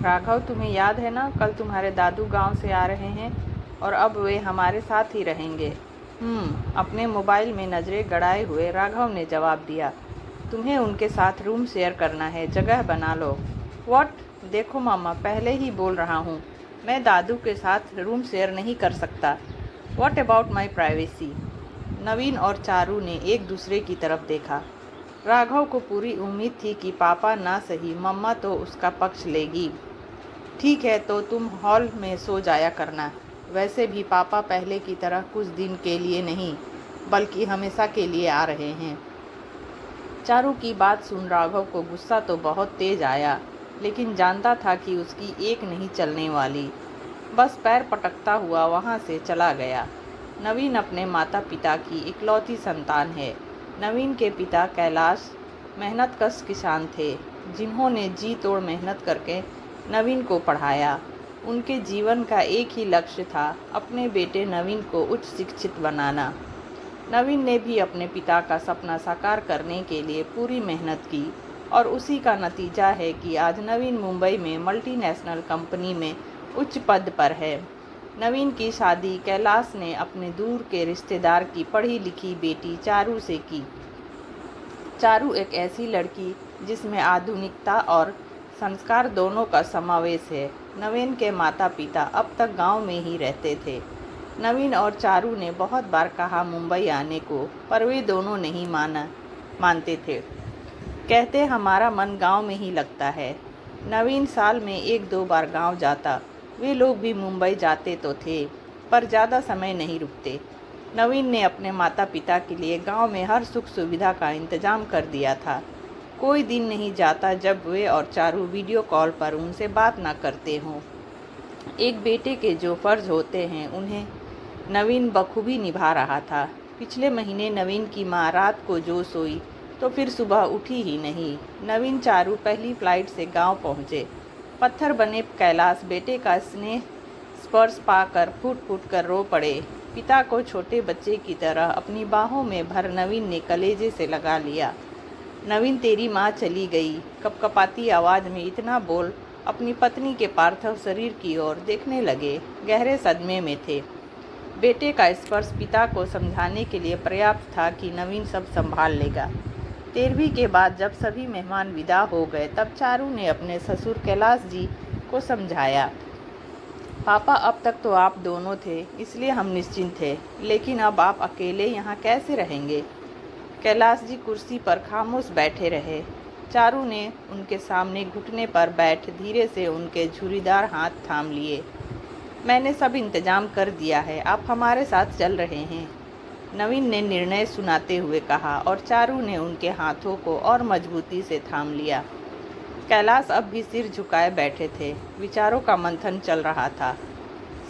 राघव, तुम्हें याद है ना, कल तुम्हारे दादू गांव से आ रहे हैं और अब वे हमारे साथ ही रहेंगे। अपने मोबाइल में नज़रें गड़ाए हुए राघव ने जवाब दिया। तुम्हें उनके साथ रूम शेयर करना है, जगह बना लो। व्हाट? देखो मामा, पहले ही बोल रहा हूँ, मैं दादू के साथ रूम शेयर नहीं कर सकता। What about my privacy? Naveen और चारू ने एक दूसरे की तरफ देखा। राघव को पूरी उम्मीद थी कि पापा ना सही मम्मा तो उसका पक्ष लेगी। ठीक है, तो तुम हॉल में सो जाया करना। वैसे भी पापा पहले की तरह कुछ दिन के लिए नहीं बल्कि हमेशा के लिए आ रहे हैं। चारू की बात सुन राघव को गुस्सा तो बहुत तेज आया, लेकिन जानता था कि उसकी एक नहीं चलने वाली। बस पैर पटकता हुआ वहाँ से चला गया। नवीन अपने माता पिता की इकलौती संतान है। नवीन के पिता कैलाश मेहनतकश किसान थे, जिन्होंने जी तोड़ मेहनत करके नवीन को पढ़ाया। उनके जीवन का एक ही लक्ष्य था, अपने बेटे नवीन को उच्च शिक्षित बनाना। नवीन ने भी अपने पिता का सपना साकार करने के लिए पूरी मेहनत की और उसी का नतीजा है कि आज नवीन मुंबई में मल्टीनेशनल कंपनी में उच्च पद पर है। नवीन की शादी कैलाश ने अपने दूर के रिश्तेदार की पढ़ी लिखी बेटी चारू से की। चारू एक ऐसी लड़की जिसमें आधुनिकता और संस्कार दोनों का समावेश है। नवीन के माता पिता अब तक गांव में ही रहते थे। नवीन और चारू ने बहुत बार कहा मुंबई आने को, पर वे दोनों नहीं मानते थे। कहते हमारा मन गांव में ही लगता है। नवीन साल में 1-2 बार गांव जाता। वे लोग भी मुंबई जाते तो थे, पर ज़्यादा समय नहीं रुकते। नवीन ने अपने माता पिता के लिए गांव में हर सुख सुविधा का इंतजाम कर दिया था। कोई दिन नहीं जाता जब वे और चारू वीडियो कॉल पर उनसे बात ना करते हों। एक बेटे के जो फर्ज होते हैं उन्हें नवीन बखूबी निभा रहा था। पिछले महीने नवीन की माँ रात को जो सोई तो फिर सुबह उठी ही नहीं। नवीन चारू पहली फ्लाइट से गांव पहुँचे। पत्थर बने कैलाश बेटे का स्नेह स्पर्श पाकर फूट फूट कर रो पड़े। पिता को छोटे बच्चे की तरह अपनी बाहों में भर नवीन ने कलेजे से लगा लिया। नवीन, तेरी माँ चली गई, कपकपाती आवाज़ में इतना बोल अपनी पत्नी के पार्थिव शरीर की ओर देखने लगे। गहरे सदमे में थे। बेटे का स्पर्श पिता को समझाने के लिए पर्याप्त था कि नवीन सब संभाल लेगा। 13वीं के बाद जब सभी मेहमान विदा हो गए तब चारू ने अपने ससुर कैलाश जी को समझाया। पापा, अब तक तो आप दोनों थे इसलिए हम निश्चिंत थे, लेकिन अब आप अकेले यहाँ कैसे रहेंगे? कैलाश जी कुर्सी पर खामोश बैठे रहे। चारू ने उनके सामने घुटने पर बैठ धीरे से उनके झुर्रीदार हाथ थाम लिए। मैंने सब इंतजाम कर दिया है, आप हमारे साथ चल रहे हैं, नवीन ने निर्णय सुनाते हुए कहा और चारू ने उनके हाथों को और मजबूती से थाम लिया। कैलाश अब भी सिर झुकाए बैठे थे। विचारों का मंथन चल रहा था।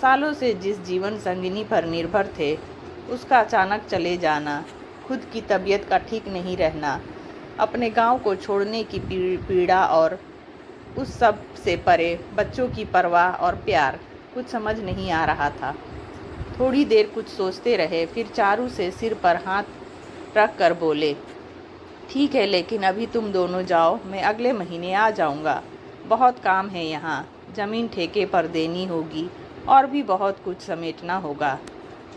सालों से जिस जीवन संगिनी पर निर्भर थे, उसका अचानक चले जाना, खुद की तबीयत का ठीक नहीं रहना, अपने गांव को छोड़ने की पीड़ा और उस सब से परे बच्चों की परवाह और प्यार, कुछ समझ नहीं आ रहा था। थोड़ी देर कुछ सोचते रहे, फिर चारू से सिर पर हाथ रख कर बोले, ठीक है, लेकिन अभी तुम दोनों जाओ, मैं अगले महीने आ जाऊंगा। बहुत काम है यहाँ, ज़मीन ठेके पर देनी होगी और भी बहुत कुछ समेटना होगा।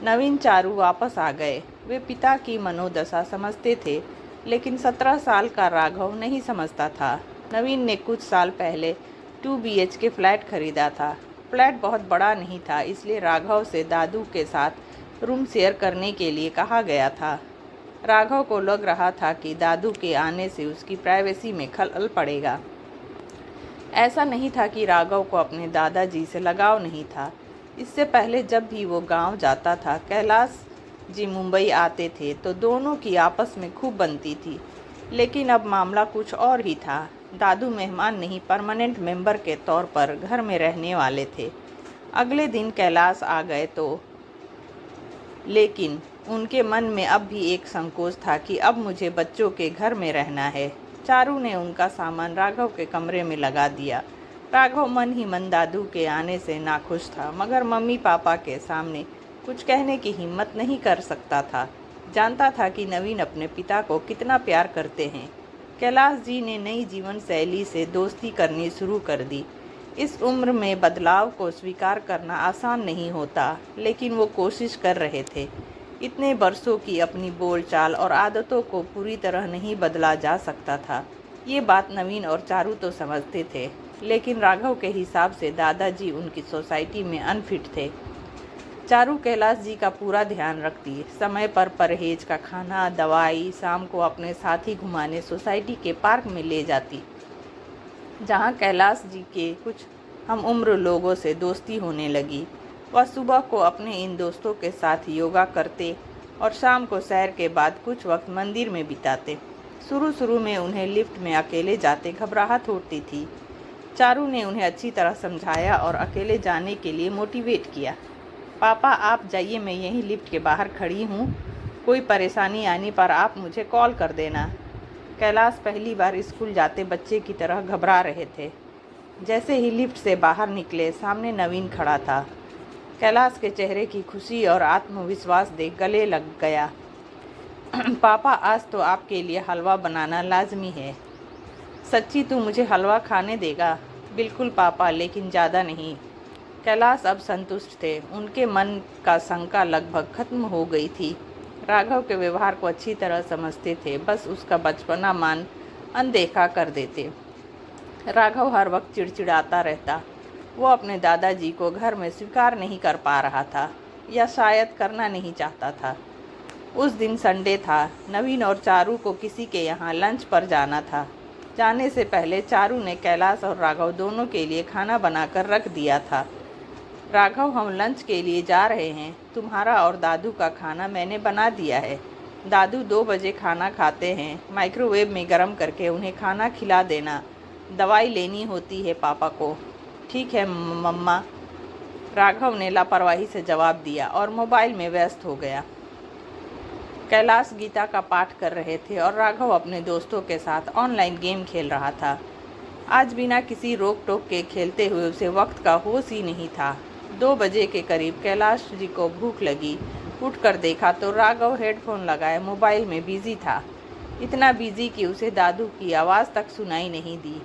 नवीन चारू वापस आ गए। वे पिता की मनोदशा समझते थे, लेकिन 17 साल का राघव नहीं समझता था। नवीन ने कुछ साल पहले 2 BHK फ्लैट खरीदा था। फ्लैट बहुत बड़ा नहीं था, इसलिए राघव से दादू के साथ रूम शेयर करने के लिए कहा गया था। राघव को लग रहा था कि दादू के आने से उसकी प्राइवेसी में खलल पड़ेगा। ऐसा नहीं था कि राघव को अपने दादाजी से लगाव नहीं था। इससे पहले जब भी वो गांव जाता था, कैलाश जी मुंबई आते थे तो दोनों की आपस में खूब बनती थी। लेकिन अब मामला कुछ और ही था। दादू मेहमान नहीं, परमानेंट मेंबर के तौर पर घर में रहने वाले थे। अगले दिन कैलाश आ गए तो, लेकिन उनके मन में अब भी एक संकोच था कि अब मुझे बच्चों के घर में रहना है। चारू ने उनका सामान राघव के कमरे में लगा दिया। राघव मन ही मन दादू के आने से नाखुश था, मगर मम्मी पापा के सामने कुछ कहने की हिम्मत नहीं कर सकता था। जानता था कि नवीन अपने पिता को कितना प्यार करते हैं। कैलाश जी ने नई जीवन शैली से दोस्ती करनी शुरू कर दी। इस उम्र में बदलाव को स्वीकार करना आसान नहीं होता, लेकिन वो कोशिश कर रहे थे। इतने बरसों की अपनी बोलचाल और आदतों को पूरी तरह नहीं बदला जा सकता था। ये बात नवीन और चारू तो समझते थे, लेकिन राघव के हिसाब से दादाजी उनकी सोसाइटी में अनफिट थे। चारू कैलाश जी का पूरा ध्यान रखती, समय पर परहेज का खाना, दवाई, शाम को अपने साथी घुमाने सोसाइटी के पार्क में ले जाती, जहाँ कैलाश जी के कुछ हम उम्र लोगों से दोस्ती होने लगी। वह सुबह को अपने इन दोस्तों के साथ योगा करते और शाम को सैर के बाद कुछ वक्त मंदिर में बिताते। शुरू में उन्हें लिफ्ट में अकेले जाते घबराहट होती थी। चारू ने उन्हें अच्छी तरह समझाया और अकेले जाने के लिए मोटिवेट किया। पापा आप जाइए, मैं यहीं लिफ्ट के बाहर खड़ी हूँ, कोई परेशानी आने पर आप मुझे कॉल कर देना। कैलाश पहली बार स्कूल जाते बच्चे की तरह घबरा रहे थे। जैसे ही लिफ्ट से बाहर निकले, सामने नवीन खड़ा था। कैलाश के चेहरे की खुशी और आत्मविश्वास देख गले लग गया। पापा आज तो आपके लिए हलवा बनाना लाजमी है। सच्ची तू मुझे हलवा खाने देगा? बिल्कुल पापा, लेकिन ज़्यादा नहीं। कैलाश अब संतुष्ट थे। उनके मन का शंका लगभग खत्म हो गई थी। राघव के व्यवहार को अच्छी तरह समझते थे, बस उसका बचपना मान अनदेखा कर देते। राघव हर वक्त चिड़चिड़ाता रहता। वो अपने दादाजी को घर में स्वीकार नहीं कर पा रहा था, या शायद करना नहीं चाहता था। उस दिन संडे था। नवीन और चारू को किसी के यहाँ लंच पर जाना था। जाने से पहले चारू ने कैलाश और राघव दोनों के लिए खाना बनाकर रख दिया था। राघव, हम लंच के लिए जा रहे हैं। तुम्हारा और दादू का खाना मैंने बना दिया है। दादू 2 बजे खाना खाते हैं। माइक्रोवेव में गर्म करके उन्हें खाना खिला देना। दवाई लेनी होती है पापा को। ठीक है मम्मा, राघव ने लापरवाही से जवाब दिया और मोबाइल में व्यस्त हो गया। कैलाश गीता का पाठ कर रहे थे और राघव अपने दोस्तों के साथ ऑनलाइन गेम खेल रहा था। आज बिना किसी रोक टोक के खेलते हुए उसे वक्त का होश ही नहीं था। 2 बजे के करीब कैलाश जी को भूख लगी। उठकर देखा तो राघव हेडफोन लगाए मोबाइल में बिजी था। इतना बिजी कि उसे दादू की आवाज़ तक सुनाई नहीं दी।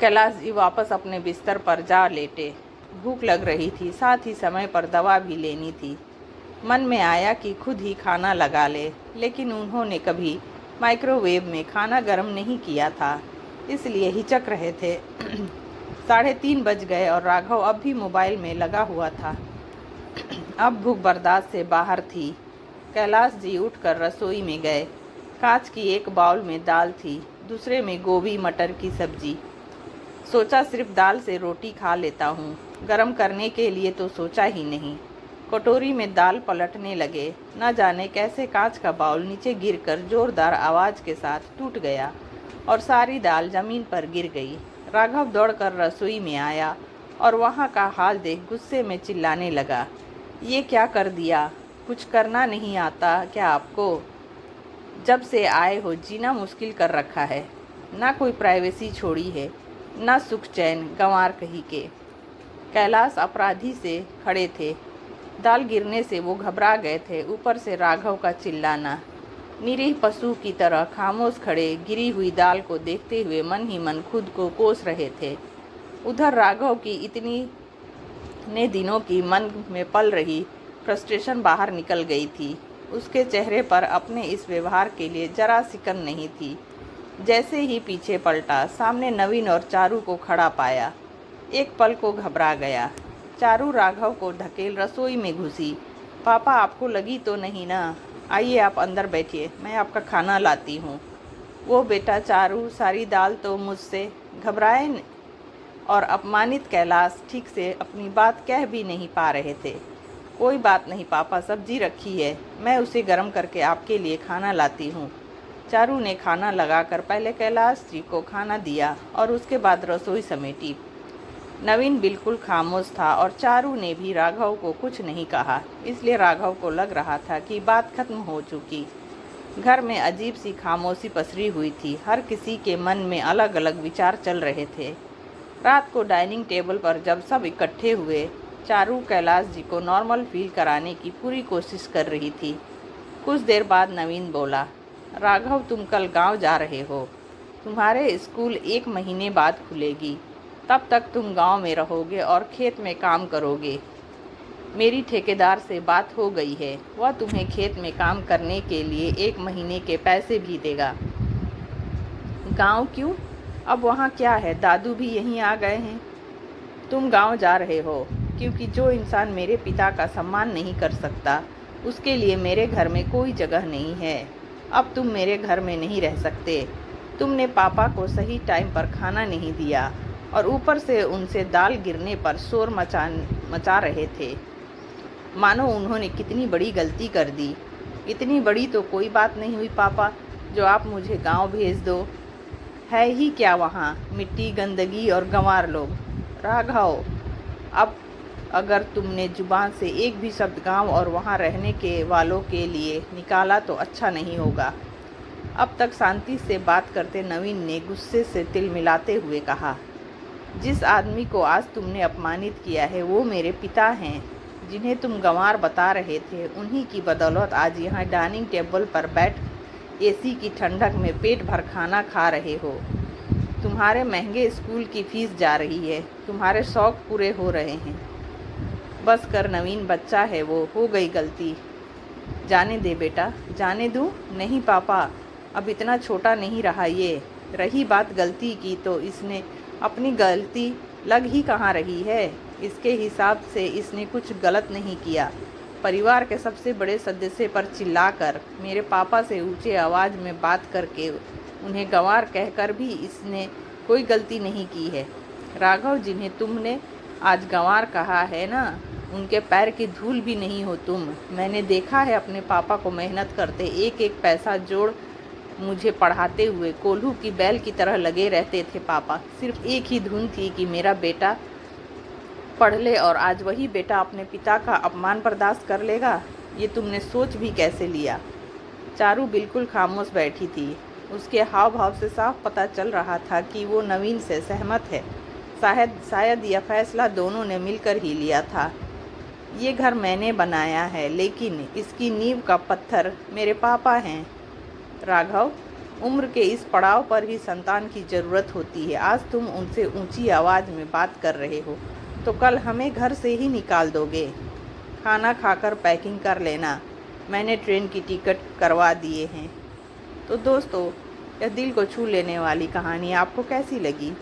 कैलाश जी वापस अपने बिस्तर पर जा लेटे। भूख लग रही थी, साथ ही समय पर दवा भी लेनी थी। मन में आया कि खुद ही खाना लगा ले, लेकिन उन्होंने कभी माइक्रोवेव में खाना गर्म नहीं किया था, इसलिए हिचक रहे थे। 3:30 बज गए और राघव अब भी मोबाइल में लगा हुआ था। अब भूख बर्दाश्त से बाहर थी। कैलाश जी उठकर रसोई में गए। कांच की एक बाउल में दाल थी, दूसरे में गोभी मटर की सब्जी। सोचा सिर्फ दाल से रोटी खा लेता हूँ, गरम करने के लिए तो सोचा ही नहीं। कटोरी में दाल पलटने लगे। न जाने कैसे कांच का बाउल नीचे गिरकर जोरदार आवाज़ के साथ टूट गया और सारी दाल ज़मीन पर गिर गई। राघव दौड़कर रसोई में आया और वहाँ का हाल देख गुस्से में चिल्लाने लगा, ये क्या कर दिया? कुछ करना नहीं आता क्या आपको? जब से आए हो जीना मुश्किल कर रखा है। ना कोई प्राइवेसी छोड़ी है, ना सुख चैन, गंवार कहीं के। कैलाश अपराधी से खड़े थे। दाल गिरने से वो घबरा गए थे। ऊपर से राघव का चिल्लाना। निरीह पशु की तरह खामोश खड़े गिरी हुई दाल को देखते हुए मन ही मन खुद को कोस रहे थे। उधर राघव की इतने दिनों की मन में पल रही फ्रस्ट्रेशन बाहर निकल गई थी। उसके चेहरे पर अपने इस व्यवहार के लिए जरा सिकन नहीं थी। जैसे ही पीछे पलटा, सामने नवीन और चारू को खड़ा पाया। एक पल को घबरा गया। चारू राघव को ढकेल रसोई में घुसी। पापा, आपको लगी तो नहीं ना? आइए आप अंदर बैठिए, मैं आपका खाना लाती हूँ। वो बेटा चारू, सारी दाल तो मुझसे। घबराए और अपमानित कैलाश ठीक से अपनी बात कह भी नहीं पा रहे थे। कोई बात नहीं पापा, सब्जी रखी है, मैं उसे गर्म करके आपके लिए खाना लाती हूँ। चारू ने खाना लगाकर पहले कैलाश जी को खाना दिया और उसके बाद रसोई समेटी। नवीन बिल्कुल खामोश था और चारू ने भी राघव को कुछ नहीं कहा, इसलिए राघव को लग रहा था कि बात खत्म हो चुकी। घर में अजीब सी खामोशी पसरी हुई थी। हर किसी के मन में अलग अलग विचार चल रहे थे। रात को डाइनिंग टेबल पर जब सब इकट्ठे हुए, चारू कैलाश जी को नॉर्मल फील कराने की पूरी कोशिश कर रही थी। कुछ देर बाद नवीन बोला, राघव तुम कल गांव जा रहे हो। तुम्हारे स्कूल 1 महीने बाद खुलेगी। तब तक तुम गांव में रहोगे और खेत में काम करोगे। मेरी ठेकेदार से बात हो गई है, वह तुम्हें खेत में काम करने के लिए 1 महीने के पैसे भी देगा। गांव क्यों? अब वहाँ क्या है, दादू भी यहीं आ गए हैं। तुम गांव जा रहे हो क्योंकि जो इंसान मेरे पिता का सम्मान नहीं कर सकता उसके लिए मेरे घर में कोई जगह नहीं है। अब तुम मेरे घर में नहीं रह सकते। तुमने पापा को सही टाइम पर खाना नहीं दिया और ऊपर से उनसे दाल गिरने पर शोर मचा रहे थे, मानो उन्होंने कितनी बड़ी गलती कर दी। इतनी बड़ी तो कोई बात नहीं हुई पापा, जो आप मुझे गांव भेज दो। है ही क्या वहाँ, मिट्टी, गंदगी और गंवार लोग। राघव, अब अगर तुमने जुबान से एक भी शब्द गांव और वहाँ रहने के वालों के लिए निकाला तो अच्छा नहीं होगा। अब तक शांति से बात करते नवीन ने गुस्से से तिल मिलाते हुए कहा, जिस आदमी को आज तुमने अपमानित किया है वो मेरे पिता हैं, जिन्हें तुम गंवार बता रहे थे। उन्हीं की बदौलत आज यहाँ डाइनिंग टेबल पर बैठ एसी की ठंडक में पेट भर खाना खा रहे हो। तुम्हारे महंगे स्कूल की फीस जा रही है, तुम्हारे शौक पूरे हो रहे हैं। बस कर नवीन, बच्चा है वो, हो गई गलती, जाने दे बेटा। जाने दूँ? नहीं पापा, अब इतना छोटा नहीं रहा ये। रही बात गलती की तो इसने अपनी गलती लग ही कहाँ रही है। इसके हिसाब से इसने कुछ गलत नहीं किया। परिवार के सबसे बड़े सदस्य पर चिल्लाकर, मेरे पापा से ऊंचे आवाज़ में बात करके, उन्हें गंवार कहकर भी इसने कोई गलती नहीं की है। राघव, जिन्हें तुमने आज गंवार कहा है ना, उनके पैर की धूल भी नहीं हो तुम। मैंने देखा है अपने पापा को मेहनत करते, एक एक पैसा जोड़ मुझे पढ़ाते हुए। कोल्हू की बैल की तरह लगे रहते थे पापा। सिर्फ एक ही धुन थी कि मेरा बेटा पढ़ ले, और आज वही बेटा अपने पिता का अपमान बर्दाश्त कर लेगा। ये तुमने सोच भी कैसे लिया? चारू बिल्कुल खामोश बैठी थी। उसके हाव भाव से साफ पता चल रहा था कि वो नवीन से सहमत है। शायद यह फैसला दोनों ने मिलकर ही लिया था। ये घर मैंने बनाया है, लेकिन इसकी नींव का पत्थर मेरे पापा हैं। राघव, उम्र के इस पड़ाव पर ही संतान की ज़रूरत होती है। आज तुम उनसे ऊंची आवाज़ में बात कर रहे हो तो कल हमें घर से ही निकाल दोगे। खाना खाकर पैकिंग कर लेना, मैंने ट्रेन की टिकट करवा दिए हैं। तो दोस्तों, यह दिल को छू लेने वाली कहानी आपको कैसी लगी?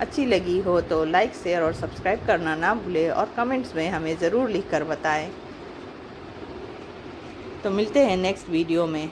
अच्छी लगी हो तो लाइक, शेयर और सब्सक्राइब करना ना भूलें और कमेंट्स में हमें ज़रूर लिख कर बताएं। तो मिलते हैं नेक्स्ट वीडियो में।